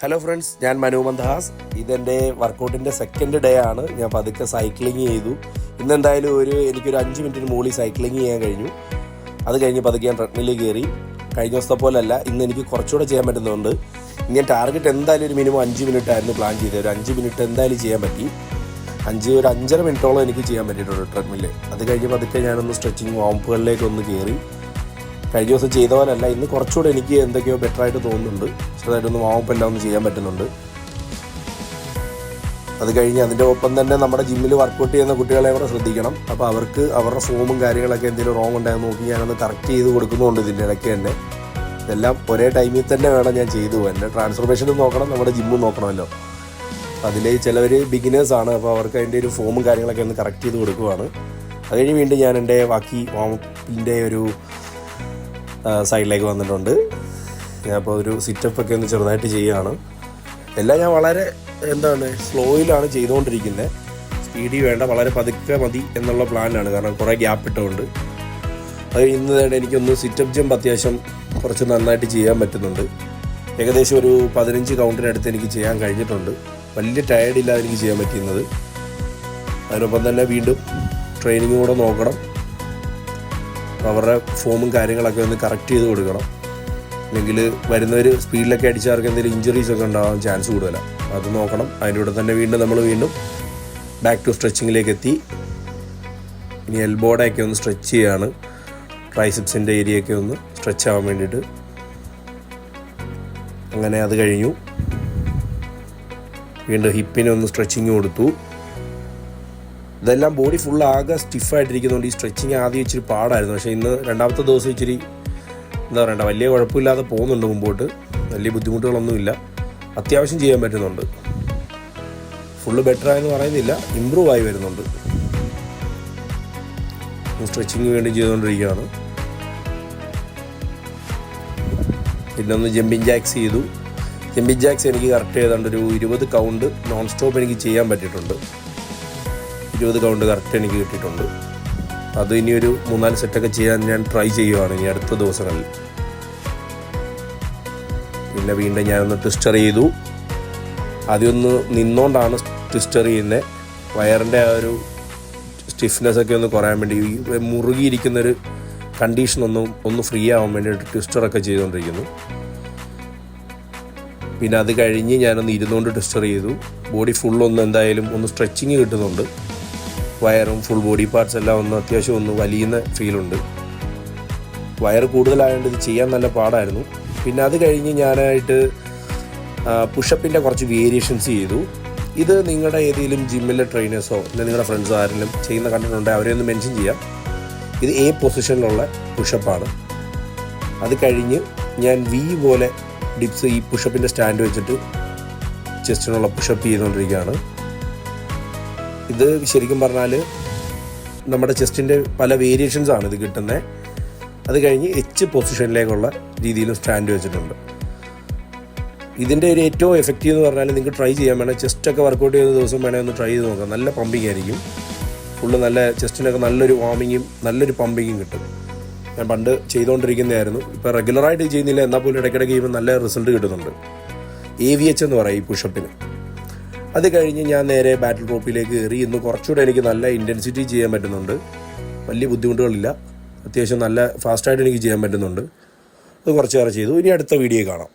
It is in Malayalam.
ഹലോ ഫ്രണ്ട്സ്, ഞാൻ മനു മന്ദഹാസ്. ഇതെൻ്റെ വർക്കൗട്ടിൻ്റെ സെക്കൻഡ് ഡേ ആണ്. ഞാൻ പതുക്കെ സൈക്ലിങ് ചെയ്തു. ഇന്നെന്തായാലും എനിക്കൊരു 5 മിനിറ്റിന് മുകളിൽ സൈക്ലിങ് ചെയ്യാൻ കഴിഞ്ഞു. അത് കഴിഞ്ഞ് പതുക്കെ ഞാൻ ട്രെഡ്മില്ലിൽ കയറി. കഴിഞ്ഞ ദിവസത്തെ പോലല്ല, ഇന്ന് എനിക്ക് കുറച്ചുകൂടെ ചെയ്യാൻ പറ്റുന്നുണ്ട്. ഞാൻ ടാർഗറ്റ് എന്തായാലും ഒരു മിനിമം 5 മിനിറ്റ് ആയിരുന്നു പ്ലാൻ ചെയ്തത്. ഒരു 5 മിനിറ്റ് എന്തായാലും ചെയ്യാൻ പറ്റി. ഒരു 5.5 മിനിറ്റോളം എനിക്ക് ചെയ്യാൻ പറ്റിയിട്ടുണ്ട് ട്രെഡ്മില്ലിൽ. അത് കഴിഞ്ഞ് പതുക്കെ ഞാനൊന്ന് സ്ട്രെച്ചിങ് വാംപ്പുകളിലേക്കൊന്ന് കയറി. കഴിഞ്ഞ ദിവസം ചെയ്ത പോലല്ല, ഇന്ന് കുറച്ചുകൂടെ എനിക്ക് എന്തൊക്കെയോ ബെറ്ററായിട്ട് തോന്നുന്നുണ്ട്. ചെറുതായിട്ടൊന്ന് വാമപ്പ് എല്ലാം ഒന്ന് ചെയ്യാൻ പറ്റുന്നുണ്ട്. അത് കഴിഞ്ഞ് അതിൻ്റെ ഒപ്പം തന്നെ നമ്മുടെ ജിമ്മിൽ വർക്കൗട്ട് ചെയ്യുന്ന കുട്ടികളെ കൂടെ ശ്രദ്ധിക്കണം. അപ്പോൾ അവർക്ക് അവരുടെ ഫോമും കാര്യങ്ങളൊക്കെ എന്തെങ്കിലും റോങ് ഉണ്ടായെന്ന് നോക്കി ഞാനൊന്ന് കറക്റ്റ് ചെയ്ത് കൊടുക്കുന്നുണ്ട്. ഇതിൻ്റെ ഇടയ്ക്ക് തന്നെ ഇതെല്ലാം ഒരേ ടൈമിൽ തന്നെ വേണം ഞാൻ ചെയ്തു പോകാൻ. എൻ്റെ ട്രാൻസ്ഫോർമേഷനും നോക്കണം, നമ്മുടെ ജിമ്മും നോക്കണമല്ലോ. അതിൽ ചിലവർ ബിഗിനേഴ്സാണ്, അപ്പോൾ അവർക്ക് അതിൻ്റെ ഒരു ഫോമും കാര്യങ്ങളൊക്കെ ഒന്ന് കറക്റ്റ് ചെയ്ത് കൊടുക്കുവാണ്. അത് കഴിഞ്ഞ് വീണ്ടും ഞാൻ എൻ്റെ ബാക്കി വാമപ്പിൻ്റെ ഒരു സൈഡിലേക്ക് വന്നിട്ടുണ്ട്. ഞാൻ അപ്പോൾ ഒരു സിറ്റപ്പൊക്കെ ഒന്ന് ചെറുതായിട്ട് ചെയ്യുകയാണ്. എല്ലാം ഞാൻ വളരെ സ്ലോയിലാണ് ചെയ്തുകൊണ്ടിരിക്കുന്നത്. സ്പീഡിൽ വേണ്ട, വളരെ പതുക്കെ മതി എന്നുള്ള പ്ലാനിലാണ്. കാരണം കുറേ ഗ്യാപ്പ് ഇട്ടുകൊണ്ട് അത് ഇന്ന് എനിക്കൊന്ന് സിറ്റപ്പ് ജമ്പ് അത്യാവശ്യം കുറച്ച് നന്നായിട്ട് ചെയ്യാൻ പറ്റുന്നുണ്ട്. ഏകദേശം ഒരു 15 കൗണ്ടിനടുത്ത് എനിക്ക് ചെയ്യാൻ കഴിഞ്ഞിട്ടുണ്ട്. വലിയ ടയേർഡില്ലാതെ എനിക്ക് ചെയ്യാൻ പറ്റുന്നത്. അതിനൊപ്പം തന്നെ വീണ്ടും ട്രെയിനിങ് കൂടെ നോക്കണം. അവരുടെ ഫോമും കാര്യങ്ങളൊക്കെ ഒന്ന് കറക്റ്റ് ചെയ്ത് കൊടുക്കണം. അല്ലെങ്കിൽ വരുന്നവർ സ്പീഡിലൊക്കെ അടിച്ചവർക്ക് എന്തെങ്കിലും ഇഞ്ചുറീസൊക്കെ ഉണ്ടാകാൻ ചാൻസ് കൂടുതലാണ്. അത് നോക്കണം. അതിൻ്റെ കൂടെ തന്നെ നമ്മൾ വീണ്ടും ബാക്ക് ടു സ്ട്രെച്ചിങ്ങിലേക്ക് എത്തി. ഇനി എൽബോഡൊക്കെ ഒന്ന് സ്ട്രെച്ച് ചെയ്യുകയാണ്. ട്രൈസെപ്സിൻ്റെ ഏരിയയൊക്കെ ഒന്ന് സ്ട്രെച്ച് ആവാൻ വേണ്ടിയിട്ട്. അങ്ങനെ അത് കഴിഞ്ഞു. വീണ്ടും ഹിപ്പിനെ ഒന്ന് സ്ട്രെച്ചിങ് കൊടുത്തു. ഇതെല്ലാം ബോഡി ഫുൾ ആകെ സ്റ്റിഫായിട്ടിരിക്കുന്നതുകൊണ്ട് ഈ സ്ട്രെച്ചിങ് ആദ്യം ഇച്ചിരി പാടായിരുന്നു. പക്ഷേ ഇന്ന് രണ്ടാമത്തെ ദിവസം ഇച്ചിരി വലിയ കുഴപ്പമില്ലാതെ പോകുന്നുണ്ട് മുമ്പോട്ട്. വലിയ ബുദ്ധിമുട്ടുകളൊന്നുമില്ല. അത്യാവശ്യം ചെയ്യാൻ പറ്റുന്നുണ്ട്. ഫുള്ള് ബെറ്ററായെന്ന് പറയുന്നില്ല, ഇമ്പ്രൂവ് ആയി വരുന്നുണ്ട്. സ്ട്രെച്ചിങ് വേണ്ടി ചെയ്തുകൊണ്ടിരിക്കുകയാണ്. പിന്നെ ഒന്ന് ജമ്പിങ് ജാക്സ് ചെയ്തു. ജമ്പിങ് ജാക്സ് എനിക്ക് കറക്റ്റ് ചെയ്താണ്ട് ഒരു 20 കൗണ്ട് നോൺ സ്റ്റോപ്പ് എനിക്ക് ചെയ്യാൻ പറ്റിയിട്ടുണ്ട്. 20 കൗണ്ട് കറക്റ്റ് എനിക്ക് കിട്ടിയിട്ടുണ്ട്. അത് ഇനിയൊരു 3-4 സെറ്റൊക്കെ ചെയ്യാൻ ഞാൻ ട്രൈ ചെയ്യുവാണ് ഇനി അടുത്ത ദിവസങ്ങളിൽ. പിന്നെ വീണ്ടും ഞാനൊന്ന് ട്വിസ്റ്റർ ചെയ്തു. ആദ്യമൊന്ന് നിന്നുകൊണ്ടാണ് ട്വിസ്റ്റർ ചെയ്യുന്നത്. വയറിൻ്റെ ആ ഒരു സ്റ്റിഫ്നെസ്സൊക്കെ ഒന്ന് കുറയാൻ വേണ്ടി, മുറുകിയിരിക്കുന്നൊരു കണ്ടീഷൻ ഒന്ന് ഫ്രീ ആവാൻ വേണ്ടിയിട്ട് ട്വിസ്റ്ററൊക്കെ ചെയ്തുകൊണ്ടിരിക്കുന്നു. പിന്നെ അത് കഴിഞ്ഞ് ഞാനൊന്ന് ഇരുന്നുകൊണ്ട് ട്വിസ്റ്റർ ചെയ്തു. ബോഡി ഫുള്ളൊന്ന് എന്തായാലും ഒന്ന് സ്ട്രെച്ചിങ് കിട്ടുന്നുണ്ട്. വയറും ഫുൾ ബോഡി പാർട്സ് എല്ലാം ഒന്ന് അത്യാവശ്യം ഒന്ന് വലിയുന്ന ഫീലുണ്ട്. വയർ കൂടുതലായതുകൊണ്ട് ഇത് ചെയ്യാൻ നല്ല പാടായിരുന്നു. പിന്നെ അത് കഴിഞ്ഞ് ഞാനായിട്ട് പുഷപ്പിൻ്റെ കുറച്ച് വേരിയേഷൻസ് ചെയ്തു. ഇത് നിങ്ങളുടെ ഏതെങ്കിലും ജിമ്മിലെ ട്രെയിനേഴ്സോ അല്ലെങ്കിൽ നിങ്ങളുടെ ഫ്രണ്ട്സോ ആരെങ്കിലും ചെയ്യുന്ന കണ്ടിട്ടുണ്ടെങ്കിൽ അവരെ ഒന്ന് മെൻഷൻ ചെയ്യാം. ഇത് എ പൊസിഷനിലുള്ള പുഷപ്പാണ്. അത് കഴിഞ്ഞ് ഞാൻ വി പോലെ ഡിപ്സ് ഈ പുഷപ്പിൻ്റെ സ്റ്റാൻഡ് വെച്ചിട്ട് ചെസ്റ്റിനുള്ള പുഷപ്പ് ചെയ്തുകൊണ്ടിരിക്കുകയാണ്. ഇത് ശരിക്കും പറഞ്ഞാൽ നമ്മുടെ ചെസ്റ്റിൻ്റെ പല വേരിയേഷൻസാണ് ഇത് കിട്ടുന്നത്. അത് കഴിഞ്ഞ് എച്ച് പൊസിഷനിലേക്കുള്ള രീതിയിലും സ്റ്റാൻഡ് വെച്ചിട്ടുണ്ട്. ഇതിൻ്റെ ഒരു ഏറ്റവും എഫക്റ്റീവ് എന്ന് പറഞ്ഞാൽ നിങ്ങൾക്ക് ട്രൈ ചെയ്യാൻ വേണം. ചെസ്റ്റൊക്കെ വർക്കൗട്ട് ചെയ്യുന്ന ദിവസം വേണമെങ്കിൽ ഒന്ന് ട്രൈ ചെയ്ത് നോക്കാം. നല്ല പമ്പിങ് ആയിരിക്കും. ഫുള്ള് നല്ല ചെസ്റ്റിനൊക്കെ നല്ലൊരു വാമിങ്ങും നല്ലൊരു പമ്പിങ്ങും കിട്ടും. ഞാൻ പണ്ട് ചെയ്തുകൊണ്ടിരിക്കുന്നതായിരുന്നു. ഇപ്പോൾ റെഗുലറായിട്ട് ചെയ്യുന്നില്ല, എന്നാൽ പോലും ഇടയ്ക്കിടയ്ക്ക് ചെയ്യുമ്പോൾ നല്ല റിസൾട്ട് കിട്ടുന്നുണ്ട്. AVH എന്ന് പറയും ഈ പുഷപ്പിന്. അത് കഴിഞ്ഞ് ഞാൻ നേരെ ബാറ്റിൽ റോപ്പിലേക്ക് കയറി. ഇന്ന് കുറച്ചുകൂടെ എനിക്ക് നല്ല ഇൻറ്റൻസിറ്റി ചെയ്യാൻ പറ്റുന്നുണ്ട്. വലിയ ബുദ്ധിമുട്ടുകളില്ല. അത്യാവശ്യം നല്ല ഫാസ്റ്റായിട്ട് എനിക്ക് ചെയ്യാൻ പറ്റുന്നുണ്ട്. അത് കുറച്ച് നേരം ചെയ്തു. ഇനി അടുത്ത വീഡിയോ കാണാം.